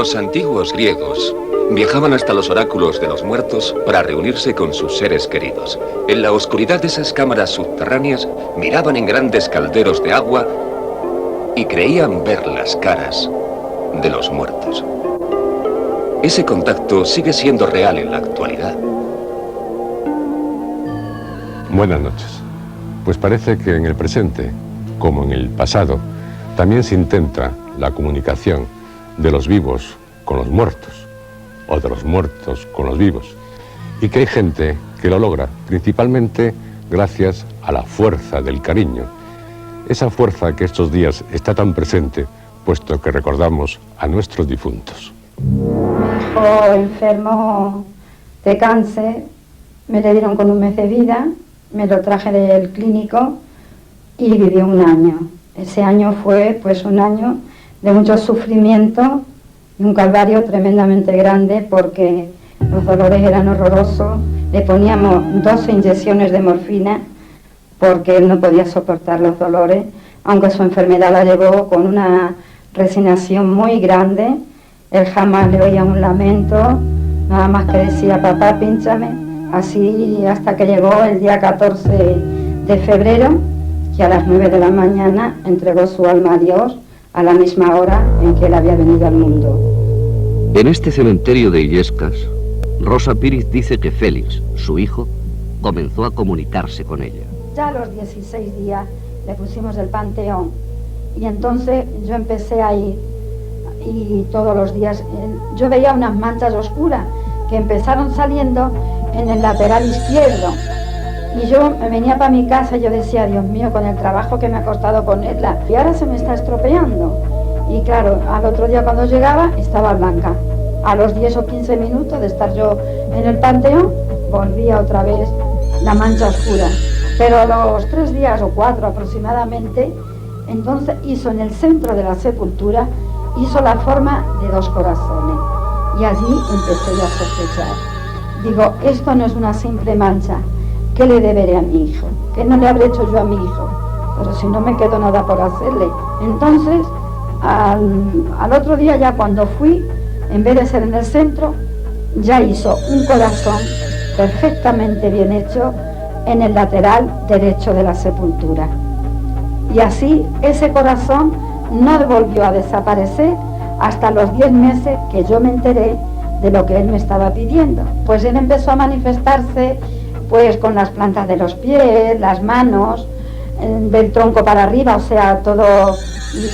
Los antiguos griegos viajaban hasta los oráculos de los muertos para reunirse con sus seres queridos. En la oscuridad de esas cámaras subterráneas miraban en grandes calderos de agua y creían ver las caras de los muertos. Ese contacto sigue siendo real en la actualidad. Buenas noches. Pues parece que en el presente, como en el pasado, también se intenta la comunicación de los vivos con los muertos, o de los muertos con los vivos, y que hay gente que lo logra, principalmente gracias a la fuerza del cariño, esa fuerza que estos días está tan presente, puesto que recordamos a nuestros difuntos. Mi hijo enfermo de cáncer, me le dieron con un mes de vida, me lo traje del clínico y vivió un año. Ese año fue pues un año de mucho sufrimiento y un calvario tremendamente grande porque los dolores eran horrorosos. Le poníamos 12 inyecciones de morfina porque él no podía soportar los dolores, aunque su enfermedad la llevó con una resignación muy grande. Él jamás le oía un lamento, nada más que decía, papá, pínchame. Así hasta que llegó el día 14 de febrero, que a las 9 de la mañana entregó su alma a Dios a la misma hora en que él había venido al mundo. En este cementerio de Illescas, Rosa Píriz dice que Félix, su hijo, comenzó a comunicarse con ella. Ya a los 16 días le pusimos el panteón y entonces yo empecé a ir y todos los días yo veía unas manchas oscuras que empezaron saliendo en el lateral izquierdo y yo me venía para mi casa y yo decía, Dios mío, con el trabajo que me ha costado ponerla y ahora se me está estropeando. Y claro, al otro día cuando llegaba estaba blanca. A los 10 o 15 minutos de estar yo en el panteón volvía otra vez la mancha oscura. Pero a los 3 días o 4 aproximadamente, entonces hizo en el centro de la sepultura, hizo la forma de 2 corazones. Y allí empecé yo a sospechar. Digo, esto no es una simple mancha. ¿Qué le deberé a mi hijo? ¿Qué no le habré hecho yo a mi hijo? Pero si no me quedó nada por hacerle. Entonces, al otro día ya cuando fui, en vez de ser en el centro, ya hizo un corazón perfectamente bien hecho en el lateral derecho de la sepultura. Y así ese corazón no volvió a desaparecer hasta los 10 meses que yo me enteré de lo que él me estaba pidiendo. Pues él empezó a manifestarse pues con las plantas de los pies, las manos, del tronco para arriba, o sea, todo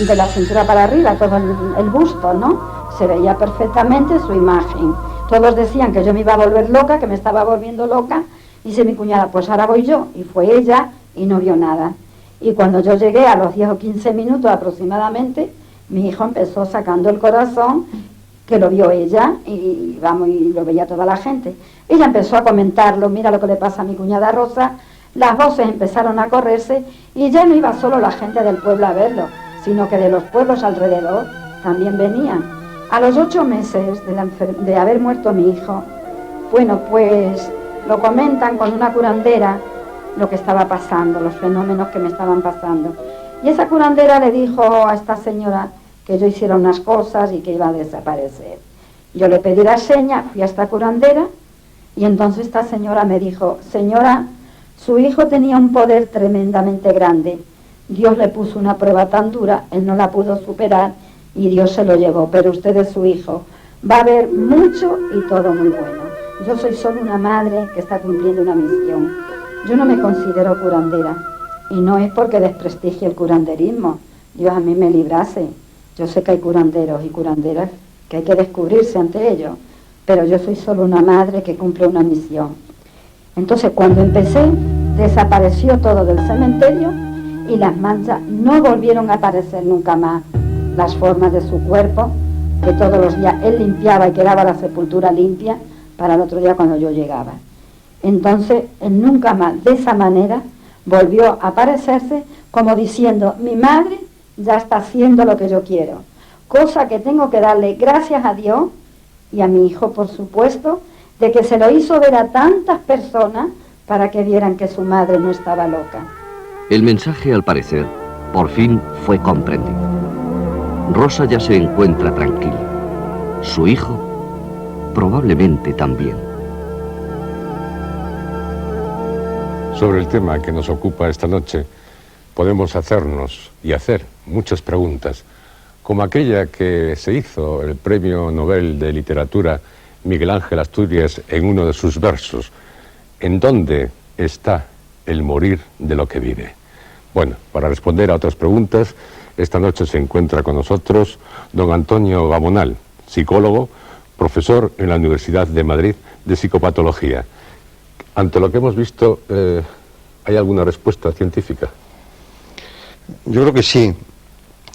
de la cintura para arriba, todo el busto, ¿no? Se veía perfectamente su imagen. Todos decían que yo me iba a volver loca, que me estaba volviendo loca, y dice mi cuñada, pues ahora voy yo, y fue ella, y no vio nada. Y cuando yo llegué a los 10 o 15 minutos aproximadamente, mi hijo empezó sacando el corazón, que lo vio ella, y vamos, y lo veía toda la gente. Ella empezó a comentarlo, mira lo que le pasa a mi cuñada Rosa, las voces empezaron a correrse, y ya no iba solo la gente del pueblo a verlo, sino que de los pueblos alrededor también venían. A los 8 meses de haber muerto mi hijo, bueno, pues lo comentan con una curandera lo que estaba pasando, los fenómenos que me estaban pasando. Y esa curandera le dijo a esta señora que yo hiciera unas cosas y que iba a desaparecer. Yo le pedí la seña, fui a esta curandera y entonces esta señora me dijo, señora, su hijo tenía un poder tremendamente grande. Dios le puso una prueba tan dura, él no la pudo superar y Dios se lo llevó, pero usted es su hijo. Va a haber mucho y todo muy bueno. Yo soy solo una madre que está cumpliendo una misión. Yo no me considero curandera y no es porque desprestigie el curanderismo. Dios a mí me librase. Yo sé que hay curanderos y curanderas que hay que descubrirse ante ellos, pero yo soy solo una madre que cumple una misión. Entonces cuando empecé, desapareció todo del cementerio y las manchas no volvieron a aparecer nunca más. Las formas de su cuerpo, que todos los días él limpiaba y quedaba la sepultura limpia para el otro día cuando yo llegaba. Entonces él nunca más de esa manera volvió a aparecerse como diciendo, mi madre ya está haciendo lo que yo quiero, cosa que tengo que darle gracias a Dios y a mi hijo, por supuesto, de que se lo hizo ver a tantas personas para que vieran que su madre no estaba loca. El mensaje, al parecer, por fin fue comprendido. Rosa ya se encuentra tranquila. Su hijo probablemente también. Sobre el tema que nos ocupa esta noche, podemos hacernos y hacer muchas preguntas, como aquella que se hizo el Premio Nobel de Literatura Miguel Ángel Asturias en uno de sus versos: ¿en dónde está el morir de lo que vive? Bueno, para responder a otras preguntas, esta noche se encuentra con nosotros don Antonio Gamonal, psicólogo, profesor en la Universidad de Madrid de Psicopatología. Ante lo que hemos visto, ¿hay alguna respuesta científica? Yo creo que sí.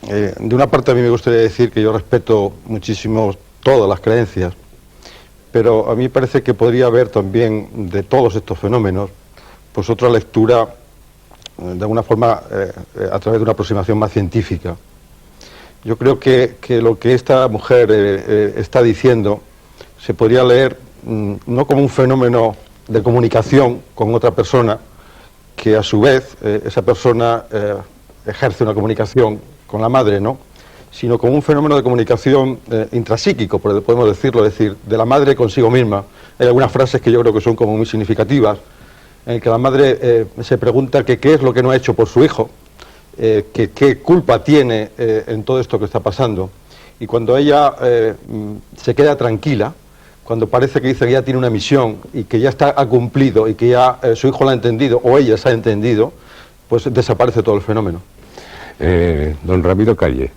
De una parte, a mí me gustaría decir que yo respeto muchísimo todas las creencias, pero a mí me parece que podría haber también de todos estos fenómenos pues otra lectura de alguna forma a través de una aproximación más científica. Yo creo que lo que esta mujer está diciendo se podría leer no como un fenómeno de comunicación con otra persona, que a su vez esa persona ejerce una comunicación con la madre, ¿no?, sino como un fenómeno de comunicación intrapsíquico, podemos decirlo, es decir, de la madre consigo misma. Hay algunas frases que yo creo que son como muy significativas, en que la madre se pregunta que qué es lo que no ha hecho por su hijo, que qué culpa tiene en todo esto que está pasando, y cuando ella se queda tranquila, cuando parece que dice que ya tiene una misión y que ya ha cumplido y que ya su hijo la ha entendido o ella se ha entendido, pues desaparece todo el fenómeno. Don Ramiro Calle,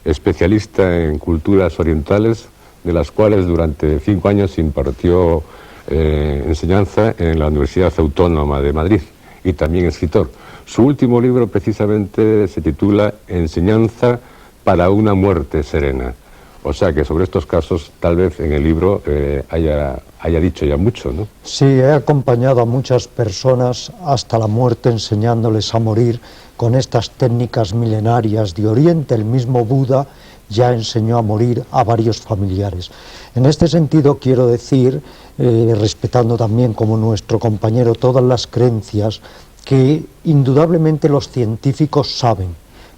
especialista en culturas orientales, de las cuales durante 5 años impartió enseñanza en la Universidad Autónoma de Madrid, y también escritor. Su último libro precisamente se titula Enseñanza para una muerte serena. O sea que sobre estos casos tal vez en el libro haya dicho ya mucho, ¿no? Sí, he acompañado a muchas personas hasta la muerte enseñándoles a morir con estas técnicas milenarias de Oriente. El mismo Buda ya enseñó a morir a varios familiares. En este sentido quiero decir, respetando también como nuestro compañero todas las creencias, que indudablemente los científicos saben,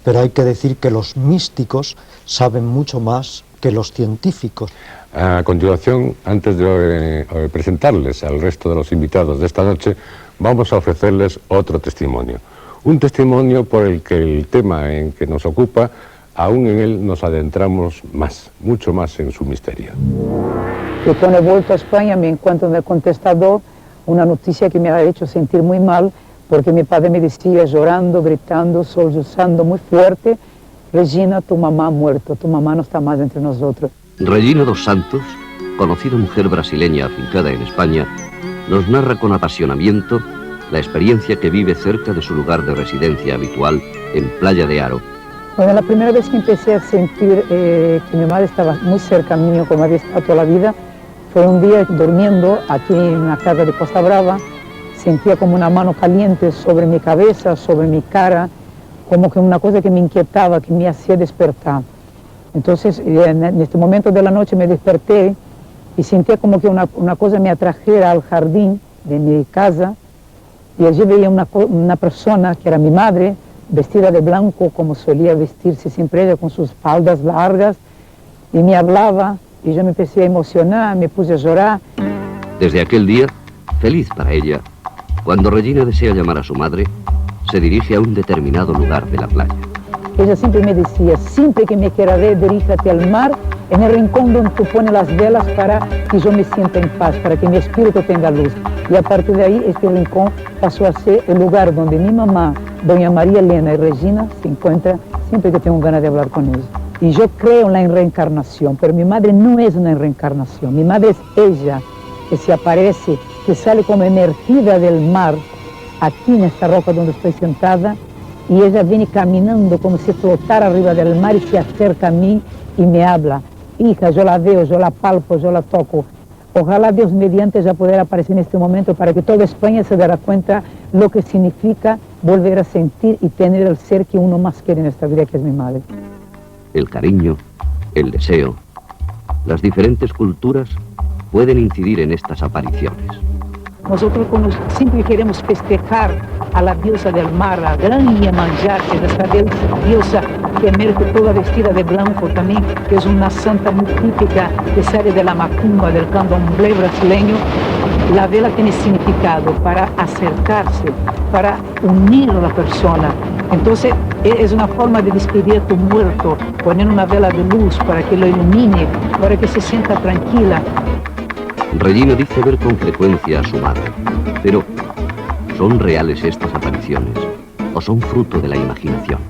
pero hay que decir que los místicos saben mucho más que los científicos. A continuación, antes de presentarles al resto de los invitados de esta noche, vamos a ofrecerles otro testimonio. Un testimonio por el que el tema en que nos ocupa, aún en él nos adentramos más, mucho más en su misterio. Y cuando he vuelto a España me encuentro en el contestador una noticia que me ha hecho sentir muy mal, porque mi padre me decía llorando, gritando, sollozando muy fuerte: Regina, tu mamá ha muerto, tu mamá no está más entre nosotros. Regina dos Santos, conocida mujer brasileña afincada en España, nos narra con apasionamiento la experiencia que vive cerca de su lugar de residencia habitual en Playa de Haro. Bueno, la primera vez que empecé a sentir que mi madre estaba muy cerca mío, como había estado toda la vida, fue un día durmiendo aquí en la casa de Costa Brava. Sentía como una mano caliente sobre mi cabeza, sobre mi cara, como que una cosa que me inquietaba, que me hacía despertar. Entonces, en este momento de la noche me desperté y sentía como que una cosa me atrajera al jardín de mi casa, y allí veía una persona que era mi madre, vestida de blanco como solía vestirse siempre ella, con sus faldas largas, y me hablaba, y yo me empecé a emocionar, me puse a llorar. Desde aquel día, feliz para ella, cuando Regina desea llamar a su madre, se dirige a un determinado lugar de la playa. Ella siempre me decía: siempre que me quiera ver, diríjate al mar, en el rincón donde tú pones las velas, para que yo me sienta en paz, para que mi espíritu tenga luz. Y a partir de ahí, este rincón pasó a ser el lugar donde mi mamá, doña María Elena y Regina, se encuentran siempre que tengo ganas de hablar con ellos. Y yo creo en la reencarnación, pero mi madre no es una reencarnación. Mi madre es ella, que se aparece, que sale como emergida del mar, aquí en esta roca donde estoy sentada, y ella viene caminando como si flotara arriba del mar y se acerca a mí y me habla. Hija, yo la veo, yo la palpo, yo la toco. Ojalá Dios mediante ya pudiera aparecer en este momento para que toda España se dará cuenta lo que significa volver a sentir y tener el ser que uno más quiere en esta vida, que es mi madre. El cariño, el deseo, las diferentes culturas pueden incidir en estas apariciones. Nosotros siempre queremos festejar a la diosa del mar, a gran Iemanjá, que es esta diosa que emerge toda vestida de blanco también, que es una santa muy típica que sale de la macumba, del candomblé brasileño. La vela tiene significado para acercarse, para unir a la persona. Entonces es una forma de despedir a tu muerto, poner una vela de luz para que lo ilumine, para que se sienta tranquila. Regina dice ver con frecuencia a su madre, pero ¿son reales estas apariciones o son fruto de la imaginación?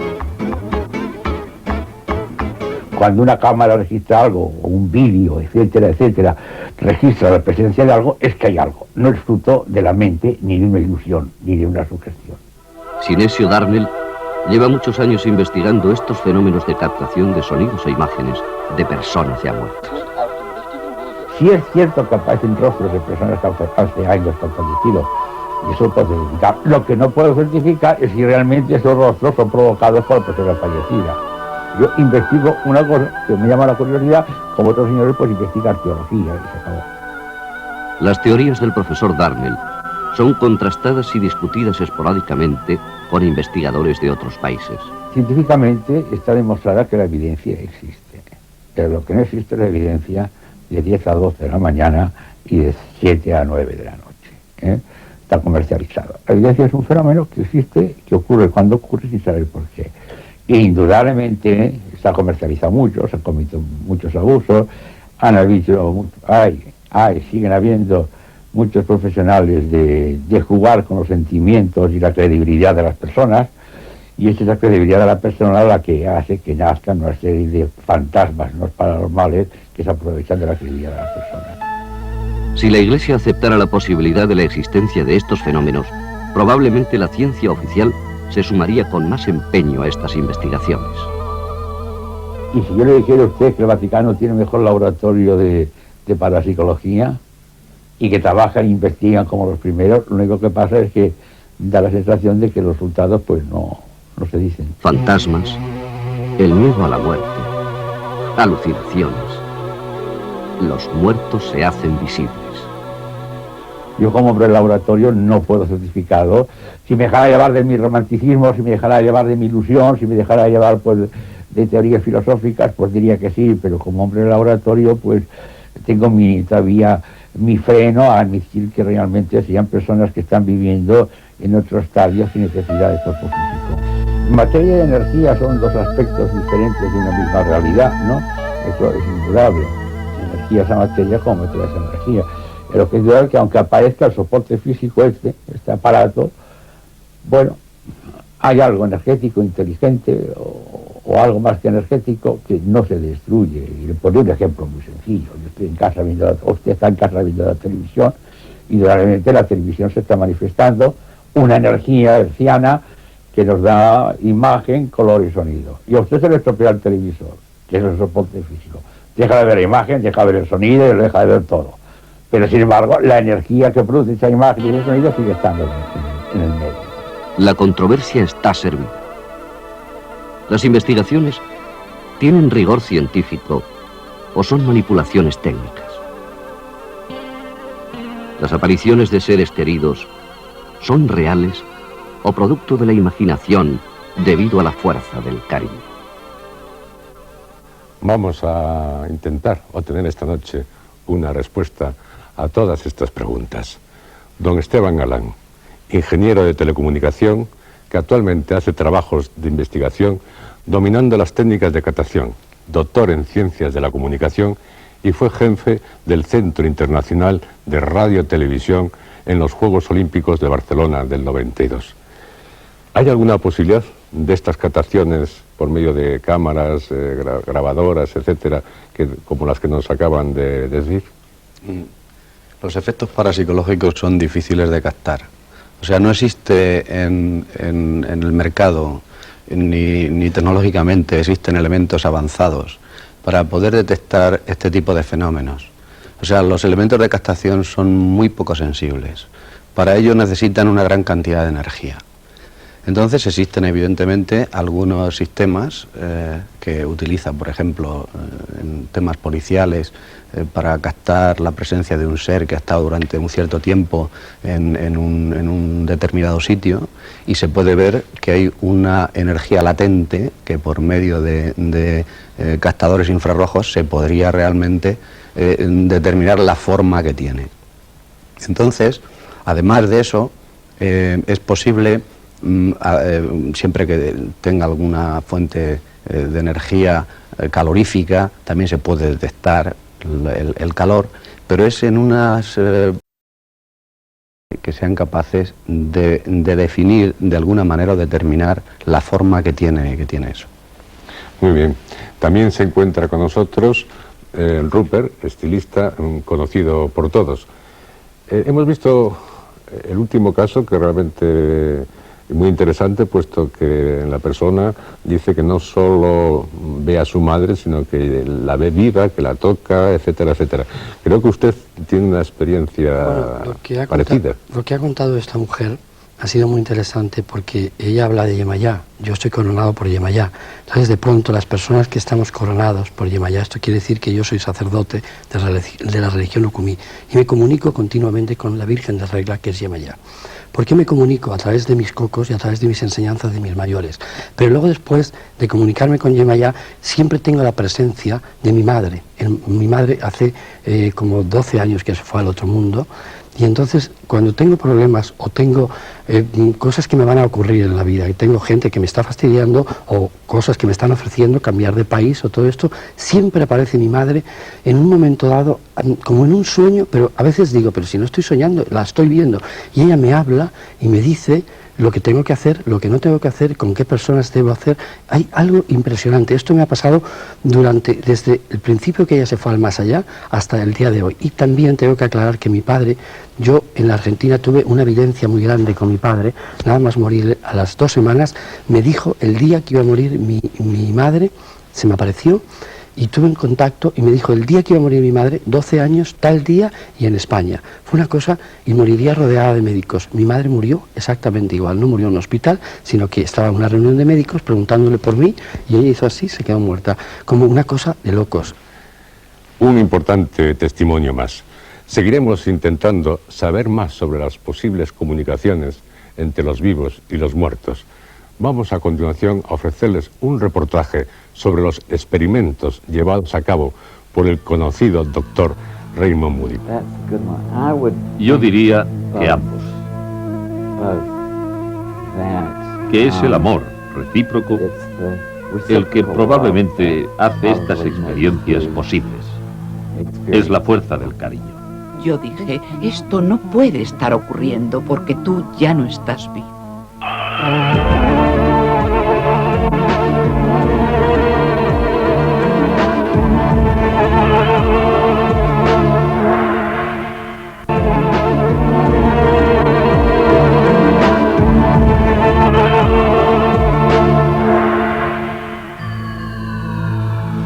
Cuando una cámara registra algo, o un vídeo, etcétera, etcétera, registra la presencia de algo, es que hay algo. No es fruto de la mente, ni de una ilusión, ni de una sugestión. Sinesio Darnell lleva muchos años investigando estos fenómenos de captación de sonidos e imágenes de personas ya muertas. Sí es cierto que aparecen rostros de personas que hace años que han fallecido, y eso puedo certificar. Lo que no puedo certificar es si realmente esos rostros son provocados por la persona fallecida. Yo investigo una cosa que me llama la curiosidad, como otros señores pues investigan arqueología y se acabó. Las teorías del profesor Darnell son contrastadas y discutidas esporádicamente por investigadores de otros países. Científicamente está demostrada que la evidencia existe, pero lo que no existe es la evidencia de 10 a 12 de la mañana y de 7 a 9 de la noche. Está comercializado. La evidencia es un fenómeno que existe, que ocurre cuando ocurre sin saber por qué. E indudablemente está comercializado mucho, se han cometido muchos abusos, han habido, siguen habiendo muchos profesionales de jugar con los sentimientos y la credibilidad de las personas, y es esa credibilidad de la persona la que hace que nazcan una serie de fantasmas no paranormales que se aprovechan de la credibilidad de las personas. Si la Iglesia aceptara la posibilidad de la existencia de estos fenómenos, probablemente la ciencia oficial se sumaría con más empeño a estas investigaciones. Y si yo le dijera a usted que el Vaticano tiene mejor laboratorio de parapsicología y que trabajan e investigan como los primeros, lo único que pasa es que da la sensación de que los resultados pues no se dicen. Fantasmas, el miedo a la muerte, alucinaciones. Los muertos se hacen visibles. Yo como hombre del laboratorio no puedo certificarlo. Si me dejara llevar de mi romanticismo, si me dejara llevar de mi ilusión, si me dejara llevar pues de teorías filosóficas, pues diría que sí, pero como hombre del laboratorio pues tengo todavía mi freno a admitir que realmente sean personas que están viviendo en otro estadio sin necesidad de cuerpo físico. Materia y energía son dos aspectos diferentes de una misma realidad, ¿no? Eso es indudable. Energía es materia, como materia es energía. Lo que es verdad es que aunque aparezca el soporte físico este aparato, bueno, hay algo energético, inteligente, o algo más que energético, que no se destruye. Y le pondré un ejemplo muy sencillo. Yo estoy en casa viendo, usted está en casa viendo la televisión, y realmente la televisión se está manifestando una energía hertziana que nos da imagen, color y sonido. Y a usted se le estropea el televisor, que es el soporte físico. Deja de ver la imagen, deja de ver el sonido y deja de ver todo. Pero sin embargo, la energía que produce esa imagen y ese sonido sigue estando en el medio. La controversia está servida. Las investigaciones tienen rigor científico o son manipulaciones técnicas. Las apariciones de seres queridos son reales o producto de la imaginación debido a la fuerza del cariño. Vamos a intentar obtener esta noche una respuesta a todas estas preguntas. Don Esteban Galán, ingeniero de telecomunicación, que actualmente hace trabajos de investigación dominando las técnicas de captación, doctor en ciencias de la comunicación y fue jefe del Centro Internacional de Radio y Televisión en los Juegos Olímpicos de Barcelona del 92. ¿Hay alguna posibilidad de estas captaciones por medio de cámaras, grabadoras, etcétera, como las que nos acaban de decir? Los efectos parapsicológicos son difíciles de captar. O sea, no existe en el mercado ni tecnológicamente existen elementos avanzados para poder detectar este tipo de fenómenos. O sea, los elementos de captación son muy poco sensibles. Para ello necesitan una gran cantidad de energía. Entonces existen evidentemente algunos sistemas que utilizan, por ejemplo, en temas policiales, para captar la presencia de un ser que ha estado durante un cierto tiempo en un determinado sitio, y se puede ver que hay una energía latente que por medio de captadores infrarrojos se podría realmente determinar la forma que tiene. Entonces, además de eso, es posible, siempre que tenga alguna fuente de energía calorífica, también se puede detectar el calor, pero es en unas que sean capaces de definir de alguna manera o determinar la forma que tiene eso. Muy bien. También se encuentra con nosotros Rupert, estilista conocido por todos. Hemos visto el último caso, que realmente es muy interesante, puesto que la persona dice que no solo ve a su madre, sino que la ve viva, que la toca, etcétera, etcétera. Creo que usted tiene una experiencia parecida. Lo que ha contado esta mujer ha sido muy interesante, porque ella habla de Yemayá. Yo estoy coronado por Yemayá. Entonces, de pronto, las personas que estamos coronados por Yemayá, esto quiere decir que yo soy sacerdote de la religión Okumí, y me comunico continuamente con la Virgen de Regla, que es Yemayá. ¿Por qué me comunico? A través de mis cocos y a través de mis enseñanzas de mis mayores. Pero luego, después de comunicarme con Yemayá, siempre tengo la presencia de mi madre. Mi madre hace como 12 años que se fue al otro mundo, y entonces, cuando tengo problemas o tengo cosas que me van a ocurrir en la vida, y tengo gente que me está fastidiando, o cosas que me están ofreciendo, cambiar de país o todo esto, siempre aparece mi madre en un momento dado, como en un sueño, pero a veces digo, pero si no estoy soñando, la estoy viendo. Y ella me habla y me dice lo que tengo que hacer, lo que no tengo que hacer, con qué personas debo hacer. Hay algo impresionante. Esto me ha pasado desde el principio que ella se fue al más allá hasta el día de hoy. Y también tengo que aclarar que mi padre, yo en la Argentina tuve una evidencia muy grande con mi padre, nada más morir a las 2 semanas, me dijo el día que iba a morir mi madre, se me apareció, y tuve un contacto y me dijo el día que iba a morir mi madre, 12 años, tal día, y en España. Fue una cosa, y moriría rodeada de médicos. Mi madre murió exactamente igual, no murió en un hospital, sino que estaba en una reunión de médicos preguntándole por mí, y ella hizo así, se quedó muerta, como una cosa de locos. Un importante testimonio más. Seguiremos intentando saber más sobre las posibles comunicaciones entre los vivos y los muertos. Vamos a continuación a ofrecerles un reportaje sobre los experimentos llevados a cabo por el conocido doctor Raymond Moody. Yo diría que ambos. Que es el amor recíproco el que probablemente hace estas experiencias posibles. Es la fuerza del cariño. Yo dije, esto no puede estar ocurriendo porque tú ya no estás vivo.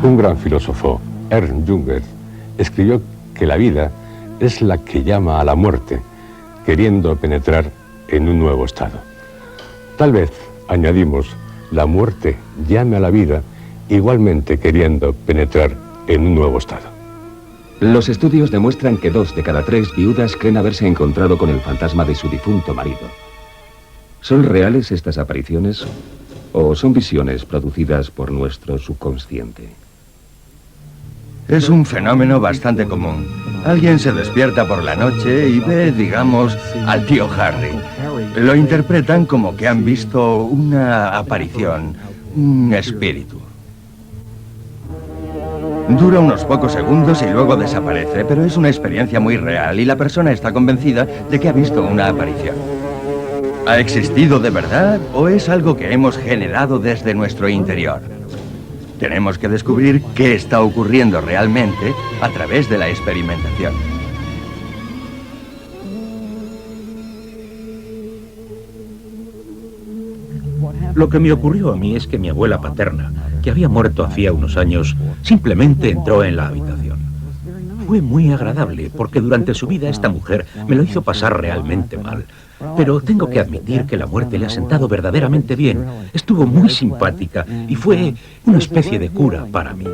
Un gran filósofo, Ernst Jünger, escribió que la vida es la que llama a la muerte, queriendo penetrar en un nuevo estado. Tal vez, añadimos, la muerte llame a la vida, igualmente queriendo penetrar en un nuevo estado. Los estudios demuestran que 2 de cada 3 viudas creen haberse encontrado con el fantasma de su difunto marido. ¿Son reales estas apariciones o son visiones producidas por nuestro subconsciente? Es un fenómeno bastante común. Alguien se despierta por la noche y ve, digamos, al tío Harry. Lo interpretan como que han visto una aparición, un espíritu. Dura unos pocos segundos y luego desaparece, pero es una experiencia muy real y la persona está convencida de que ha visto una aparición. ¿Ha existido de verdad o es algo que hemos generado desde nuestro interior? Tenemos que descubrir qué está ocurriendo realmente a través de la experimentación. Lo que me ocurrió a mí es que mi abuela paterna, que había muerto hacía unos años, simplemente entró en la habitación. fue muy agradable, porque durante su vida esta mujer me lo hizo pasar realmente mal. Pero tengo que admitir que la muerte le ha sentado verdaderamente bien. Estuvo muy simpática y fue una especie de cura para mí.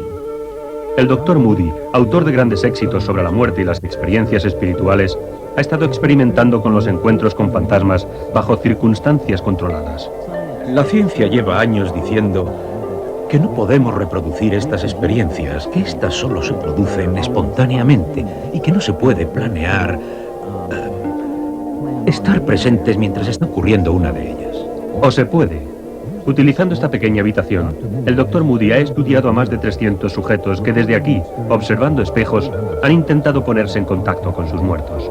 El Dr. Moody, autor de grandes éxitos sobre la muerte y las experiencias espirituales, ha estado experimentando con los encuentros con fantasmas bajo circunstancias controladas. La ciencia lleva años diciendo que no podemos reproducir estas experiencias, que estas solo se producen espontáneamente y que no se puede planear estar presentes mientras está ocurriendo una de ellas. ¿O se puede? Utilizando esta pequeña habitación, el Dr. Moody ha estudiado a más de 300 sujetos que desde aquí, observando espejos, han intentado ponerse en contacto con sus muertos.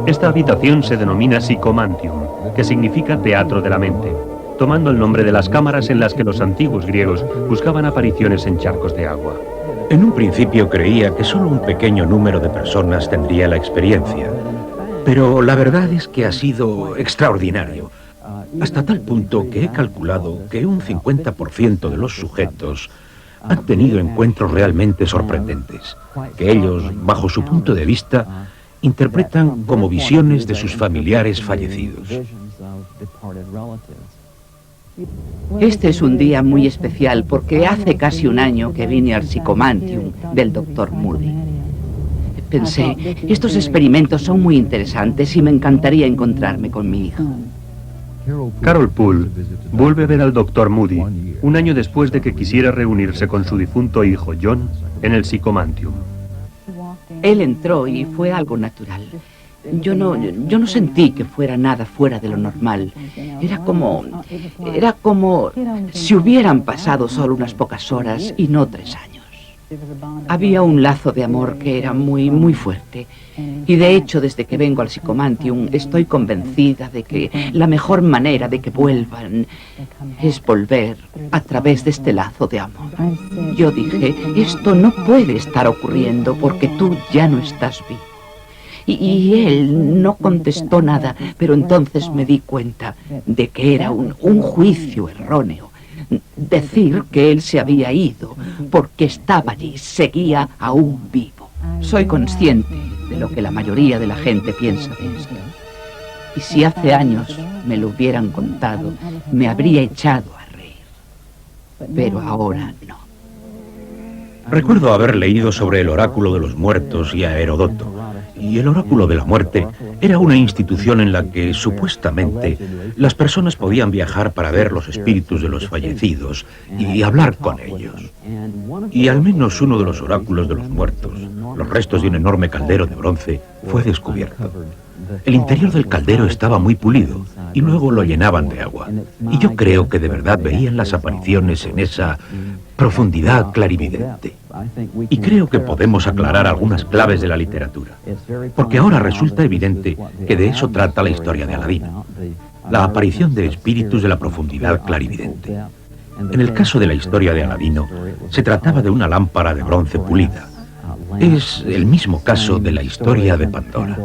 Esta habitación se denomina Psychomantium, que significa teatro de la mente, tomando el nombre de las cámaras en las que los antiguos griegos buscaban apariciones en charcos de agua. En un principio creía que solo un pequeño número de personas tendría la experiencia, pero la verdad es que ha sido extraordinario, hasta tal punto que he calculado que un 50% de los sujetos han tenido encuentros realmente sorprendentes, que ellos, bajo su punto de vista, interpretan como visiones de sus familiares fallecidos. Este es un día muy especial porque hace casi un año que vine al Psychomantium del Dr. Moody. Pensé, estos experimentos son muy interesantes y me encantaría encontrarme con mi hijo. Carol Poole vuelve a ver al Dr. Moody un año después de que quisiera reunirse con su difunto hijo John en el Psychomantium. Él entró y fue algo natural. Yo no sentí que fuera nada fuera de lo normal. Era como si hubieran pasado solo unas pocas horas y no 3 años. Había un lazo de amor que era muy, muy fuerte. Y de hecho, desde que vengo al Psychomantium, estoy convencida de que la mejor manera de que vuelvan es volver a través de este lazo de amor. Yo dije, esto no puede estar ocurriendo porque tú ya no estás vivo. Y él no contestó nada, pero entonces me di cuenta de que era un juicio erróneo. Decir que él se había ido porque estaba allí, seguía aún vivo. Soy consciente de lo que la mayoría de la gente piensa de esto. Y si hace años me lo hubieran contado, me habría echado a reír. Pero ahora no. Recuerdo haber leído sobre el oráculo de los muertos y a Heródoto. Y el oráculo de la muerte era una institución en la que, supuestamente, las personas podían viajar para ver los espíritus de los fallecidos y hablar con ellos. Y al menos uno de los oráculos de los muertos, los restos de un enorme caldero de bronce, fue descubierto. El interior del caldero estaba muy pulido y luego lo llenaban de agua. Y yo creo que de verdad veían las apariciones en esa profundidad clarividente. Y creo que podemos aclarar algunas claves de la literatura, porque ahora resulta evidente que de eso trata la historia de Aladino, la aparición de espíritus de la profundidad clarividente. En el caso de la historia de Aladino, se trataba de una lámpara de bronce pulida. Es el mismo caso de la historia de Pandora.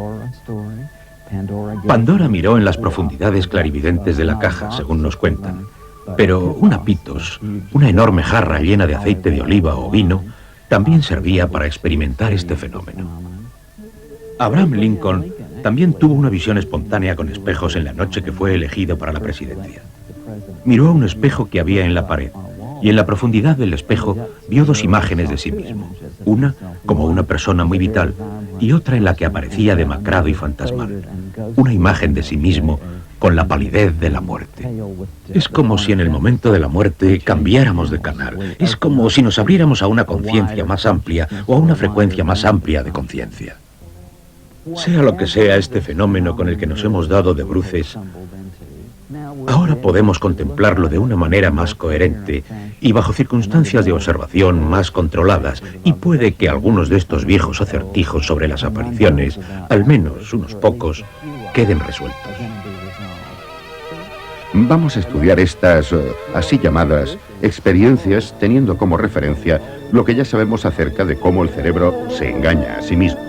Pandora miró en las profundidades clarividentes de la caja, según nos cuentan, pero una pitos, una enorme jarra llena de aceite de oliva o vino, también servía para experimentar este fenómeno. Abraham Lincoln también tuvo una visión espontánea con espejos en la noche que fue elegido para la presidencia. Miró a un espejo que había en la pared, y en la profundidad del espejo vio 2 imágenes de sí mismo, una como una persona muy vital y otra en la que aparecía demacrado y fantasmal, una imagen de sí mismo con la palidez de la muerte. Es como si en el momento de la muerte cambiáramos de canal, es como si nos abriéramos a una conciencia más amplia o a una frecuencia más amplia de conciencia. Sea lo que sea este fenómeno con el que nos hemos dado de bruces, ahora podemos contemplarlo de una manera más coherente y bajo circunstancias de observación más controladas, y puede que algunos de estos viejos acertijos sobre las apariciones, al menos unos pocos, queden resueltos. Vamos a estudiar estas así llamadas experiencias teniendo como referencia lo que ya sabemos acerca de cómo el cerebro se engaña a sí mismo.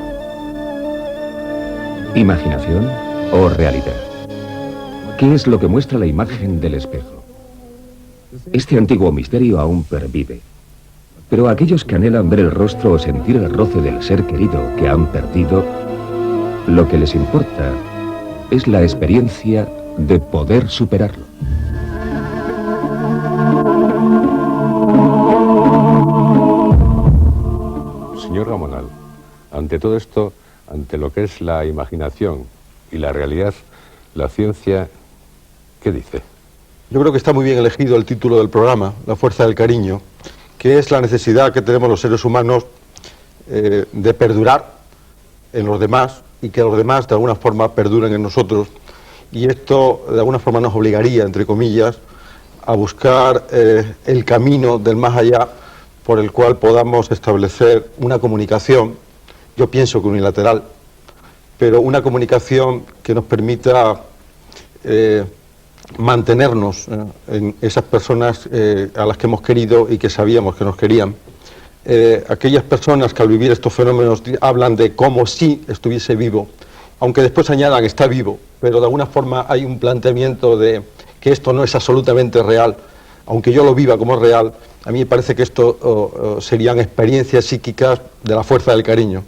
¿Imaginación o realidad? ¿Qué es lo que muestra la imagen del espejo? Este antiguo misterio aún pervive. Pero a aquellos que anhelan ver el rostro o sentir el roce del ser querido que han perdido, lo que les importa es la experiencia de poder superarlo. Señor Gamonal, ante todo esto, ante lo que es la imaginación y la realidad, la ciencia, ¿qué dice? Yo creo que está muy bien elegido el título del programa, La fuerza del cariño, que es la necesidad que tenemos los seres humanos de perdurar en los demás y que los demás de alguna forma perduren en nosotros. Y esto de alguna forma nos obligaría, entre comillas, a buscar el camino del más allá por el cual podamos establecer una comunicación, yo pienso que unilateral, pero una comunicación que nos permita mantenernos en esas personas a las que hemos querido y que sabíamos que nos querían. Aquellas personas que al vivir estos fenómenos hablan de como si estuviese vivo, aunque después añadan está vivo, pero de alguna forma hay un planteamiento de que esto no es absolutamente real, aunque yo lo viva como real. A mí me parece que esto serían experiencias psíquicas de la fuerza del cariño.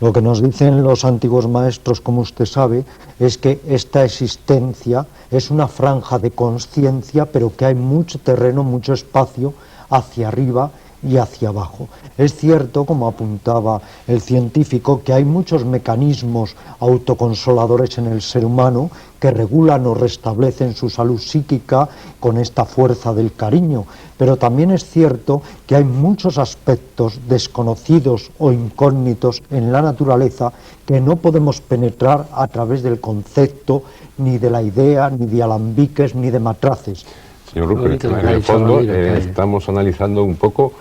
Lo que nos dicen los antiguos maestros, como usted sabe, es que esta existencia es una franja de conciencia, pero que hay mucho terreno, mucho espacio hacia arriba y hacia abajo. Es cierto, como apuntaba el científico, que hay muchos mecanismos autoconsoladores en el ser humano que regulan o restablecen su salud psíquica con esta fuerza del cariño, pero también es cierto que hay muchos aspectos desconocidos o incógnitos en la naturaleza que no podemos penetrar a través del concepto, ni de la idea, ni de alambiques, ni de matraces. Señor Rupert, en el fondo estamos analizando un poco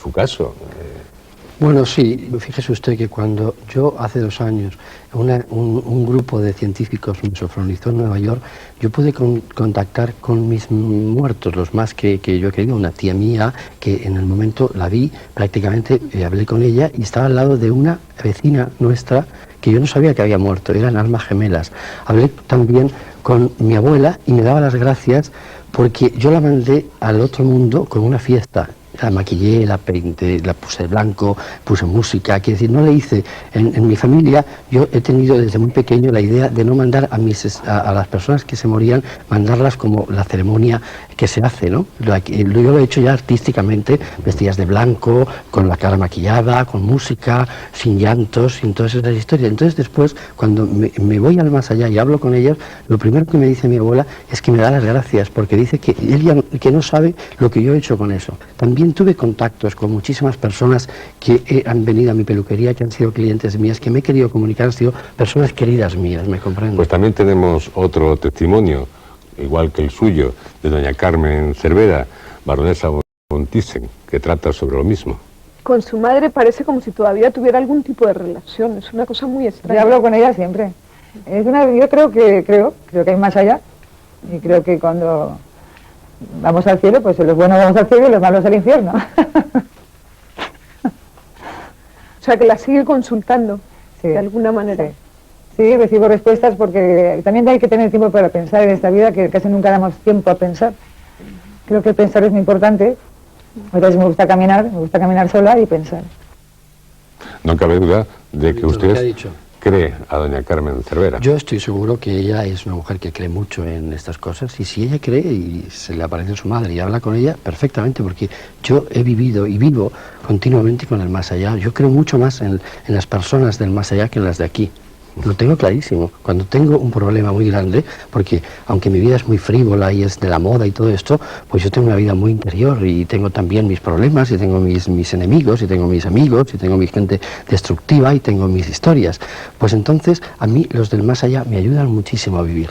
su caso. Bueno, sí, fíjese usted que cuando yo hace 2 años un grupo de científicos me sofronizó en Nueva York, yo pude contactar con mis muertos, los más que yo he querido, una tía mía que en el momento la vi, prácticamente hablé con ella y estaba al lado de una vecina nuestra que yo no sabía que había muerto, eran almas gemelas. Hablé también con mi abuela y me daba las gracias porque yo la mandé al otro mundo con una fiesta. La maquillé, la pinté, la puse blanco, puse música, quiero decir, no le hice. En mi familia yo he tenido desde muy pequeño la idea de no mandar a las personas que se morían, mandarlas como la ceremonia que se hace, ¿no? Yo lo he hecho ya artísticamente, vestidas de blanco, con la cara maquillada, con música, sin llantos, sin todas esas historias. Entonces después, cuando me voy al más allá y hablo con ellos, lo primero que me dice mi abuela es que me da las gracias, porque dice que ella que no sabe lo que yo he hecho con eso. También tuve contactos con muchísimas personas que han venido a mi peluquería, que han sido clientes mías, que me he querido comunicar, han sido personas queridas mías, ¿me comprenden? Pues también tenemos otro testimonio, igual que el suyo, de doña Carmen Cervera, baronesa von Thyssen, que trata sobre lo mismo. Con su madre parece como si todavía tuviera algún tipo de relación, es una cosa muy extraña. Yo hablo con ella siempre. Yo creo que hay más allá, y creo que cuando vamos al cielo, pues los buenos vamos al cielo y los malos al infierno. O sea, que la sigue consultando, de alguna manera. Sí, recibo respuestas porque también hay que tener tiempo para pensar en esta vida, que casi nunca damos tiempo a pensar. Creo que pensar es muy importante. Entonces me gusta caminar sola y pensar. No cabe duda de que usted cree a doña Carmen Cervera. Yo estoy seguro que ella es una mujer que cree mucho en estas cosas, y si ella cree y se le aparece su madre y habla con ella, perfectamente, porque yo he vivido y vivo continuamente con el más allá. Yo creo mucho más en las personas del más allá que en las de aquí. Lo tengo clarísimo. Cuando tengo un problema muy grande, porque aunque mi vida es muy frívola y es de la moda y todo esto, pues yo tengo una vida muy interior y tengo también mis problemas y tengo mis enemigos y tengo mis amigos y tengo mi gente destructiva y tengo mis historias. Pues entonces a mí los del más allá me ayudan muchísimo a vivir.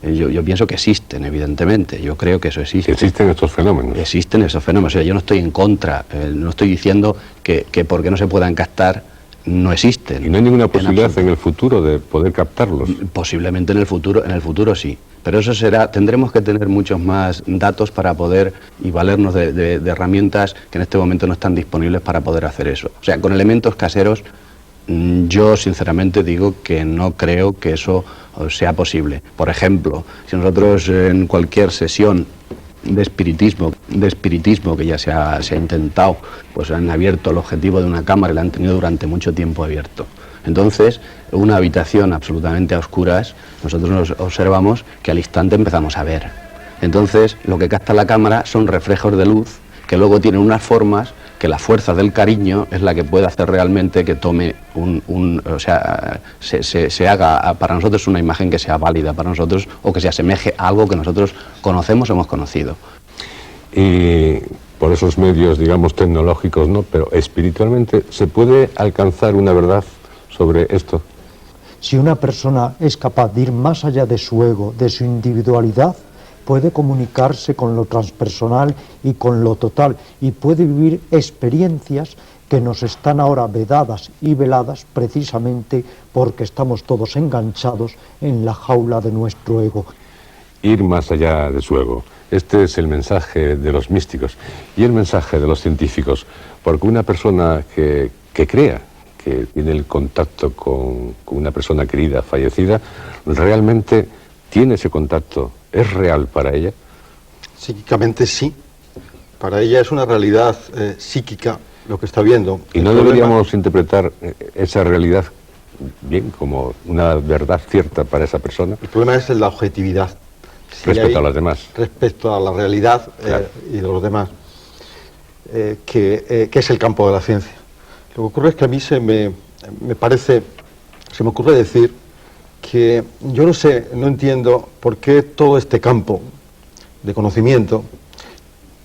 Yo pienso que existen, evidentemente. Yo creo que eso existe. Existen estos fenómenos. Existen esos fenómenos. O sea, yo no estoy en contra, no estoy diciendo que porque no se puedan captar no existen. ¿Y no hay ninguna posibilidad en el futuro de poder captarlos? Posiblemente en el futuro sí. Pero eso tendremos que tener muchos más datos para poder y valernos de herramientas que en este momento no están disponibles para poder hacer eso. O sea, con elementos caseros, yo sinceramente digo que no creo que eso sea posible. Por ejemplo, si nosotros en cualquier sesión espiritismo que ya se ha intentado, pues han abierto el objetivo de una cámara y la han tenido durante mucho tiempo abierto. Entonces, una habitación absolutamente a oscuras, nosotros nos observamos que al instante empezamos a ver. Entonces, lo que capta la cámara son reflejos de luz que luego tienen unas formas que la fuerza del cariño es la que puede hacer realmente que tome se haga para nosotros una imagen que sea válida para nosotros o que se asemeje a algo que nosotros conocemos o hemos conocido. Y por esos medios, digamos, tecnológicos, ¿no? Pero espiritualmente, ¿se puede alcanzar una verdad sobre esto? Si una persona es capaz de ir más allá de su ego, de su individualidad, puede comunicarse con lo transpersonal y con lo total, y puede vivir experiencias que nos están ahora vedadas y veladas precisamente porque estamos todos enganchados en la jaula de nuestro ego. Ir más allá de su ego. Este es el mensaje de los místicos y el mensaje de los científicos, porque una persona que crea que tiene el contacto con una persona querida, fallecida, realmente tiene ese contacto. ¿Es real para ella? Psíquicamente sí. Para ella es una realidad psíquica lo que está viendo. ¿Y no deberíamos interpretar esa realidad bien como una verdad cierta para esa persona? El problema es la objetividad. Respecto a las demás. Respecto a la realidad claro. Y de los demás, que es el campo de la ciencia. Lo que ocurre es que a mí se me ocurre decir que yo no entiendo por qué todo este campo de conocimiento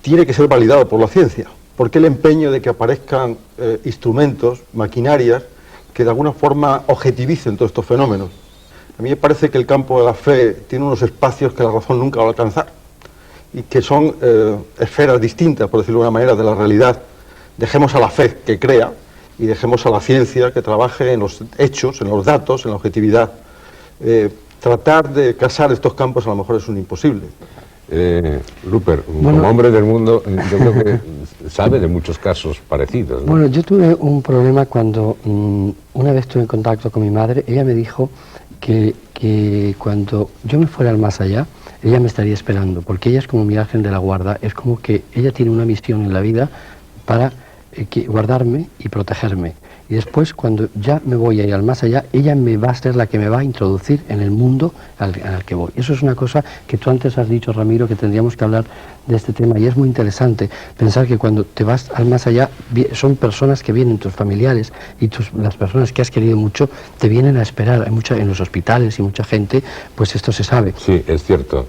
tiene que ser validado por la ciencia. ¿Por qué el empeño de que aparezcan instrumentos, maquinarias, que de alguna forma objetivicen todos estos fenómenos? A mí me parece que el campo de la fe tiene unos espacios que la razón nunca va a alcanzar y que son esferas distintas, por decirlo de alguna manera, de la realidad. Dejemos a la fe que crea y dejemos a la ciencia que trabaje en los hechos, en los datos, en la objetividad. Tratar de casar estos campos a lo mejor es un imposible. Rupert, como hombre del mundo, yo creo que sabe de muchos casos parecidos, ¿no? Bueno, yo tuve un problema cuando una vez estuve en contacto con mi madre. Ella me dijo que cuando yo me fuera al más allá, ella me estaría esperando, porque ella es como mi ángel de la guarda, es como que ella tiene una misión en la vida para guardarme y protegerme. Y después, cuando ya me voy a ir al más allá, ella me va a ser la que me va a introducir en el mundo al que voy. Eso es una cosa que tú antes has dicho, Ramiro, que tendríamos que hablar de este tema. Y es muy interesante pensar que cuando te vas al más allá, son personas que vienen, tus familiares y las personas que has querido mucho, te vienen a esperar. Hay en los hospitales y mucha gente, pues esto se sabe. Sí, es cierto,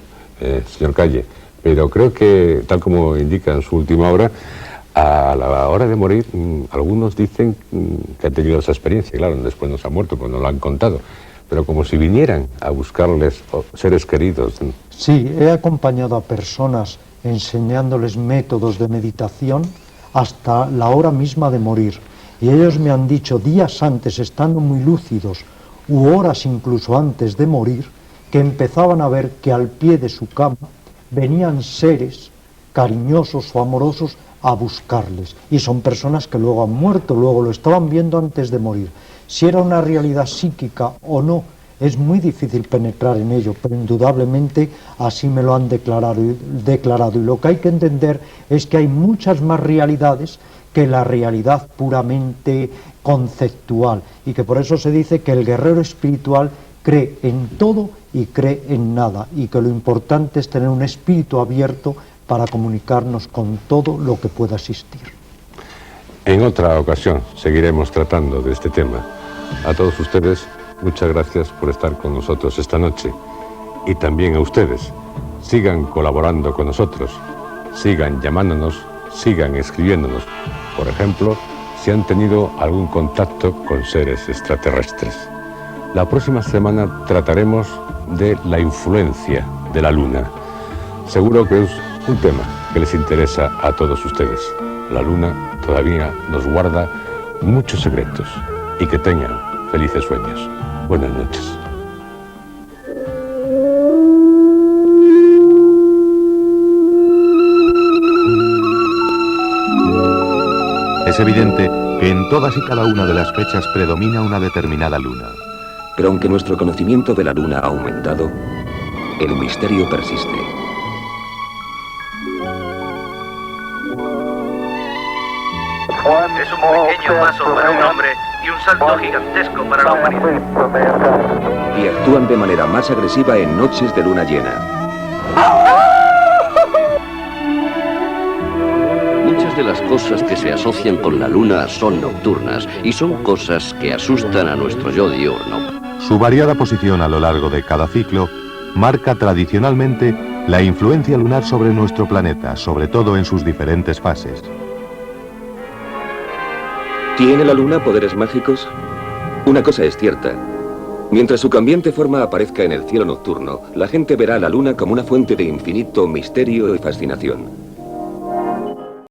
señor Calle. Pero creo que, tal como indica en su última obra, a la hora de morir, algunos dicen que han tenido esa experiencia, claro, después nos han muerto, pues no lo han contado, pero como si vinieran a buscarles seres queridos. Sí, he acompañado a personas enseñándoles métodos de meditación hasta la hora misma de morir, y ellos me han dicho días antes, estando muy lúcidos, u horas incluso antes de morir, que empezaban a ver que al pie de su cama venían seres cariñosos o amorosos a buscarles, y son personas que luego han muerto, luego lo estaban viendo antes de morir. Si era una realidad psíquica o no, es muy difícil penetrar en ello, pero indudablemente así me lo han declarado, y lo que hay que entender es que hay muchas más realidades que la realidad puramente conceptual, y que por eso se dice que el guerrero espiritual cree en todo y cree en nada, y que lo importante es tener un espíritu abierto para comunicarnos con todo lo que pueda existir. En otra ocasión seguiremos tratando de este tema. A todos ustedes, muchas gracias por estar con nosotros esta noche. Y también a ustedes, sigan colaborando con nosotros, sigan llamándonos, sigan escribiéndonos. Por ejemplo, si han tenido algún contacto con seres extraterrestres. La próxima semana trataremos de la influencia de la Luna. Seguro que es un tema que les interesa a todos ustedes. La Luna todavía nos guarda muchos secretos, y que tengan felices sueños. Buenas noches. Es evidente que en todas y cada una de las fechas predomina una determinada luna. Pero aunque nuestro conocimiento de la Luna ha aumentado, el misterio persiste. Es un pequeño paso para un hombre y un salto gigantesco para la humanidad. Y actúan de manera más agresiva en noches de luna llena. Muchas de las cosas que se asocian con la luna son nocturnas y son cosas que asustan a nuestro yo diurno. Su variada posición a lo largo de cada ciclo marca tradicionalmente la influencia lunar sobre nuestro planeta, sobre todo en sus diferentes fases. ¿Tiene la luna poderes mágicos? Una cosa es cierta. Mientras su cambiante forma aparezca en el cielo nocturno, la gente verá a la luna como una fuente de infinito misterio y fascinación.